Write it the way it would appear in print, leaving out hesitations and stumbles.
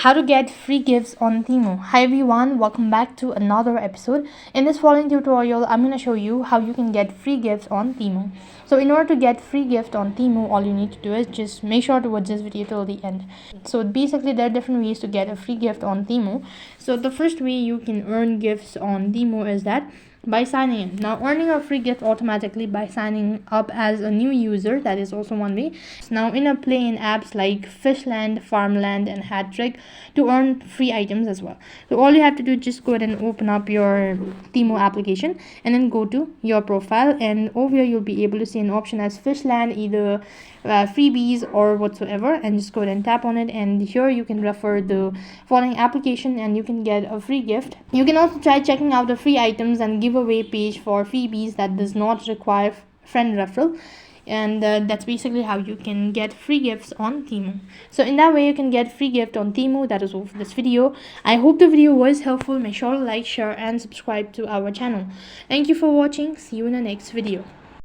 How to get free gifts on Temu. Hi everyone, welcome back to another episode. In this following tutorial, I'm going to show you how you can get free gifts on Temu. So in order to get free gift on Temu, all you need to do is just make sure to watch this video till the end. So basically there are different ways to get a free gift on Temu. So the first way you can earn gifts on Temu is that by signing in. Now earning a free gift automatically by signing up as a new user, that is also one way. Now in a play in apps like Fishland, Farmland and Hattrick to earn free items as well. So all you have to do is just go ahead and open up your Temu application and then go to your profile, and over here you'll be able to see an option as Fishland, either freebies or whatsoever, and just go ahead and tap on it, and here you can refer the following application and you can get a free gift. You can also try checking out the free items and giveaway page for freebies that does not require friend referral, and that's basically how you can get free gifts on Temu. So in that way you can get free gift on Temu. That is all for this video. I hope the video was helpful. Make sure to like, share and subscribe to our channel. Thank you for watching. See you in the next video.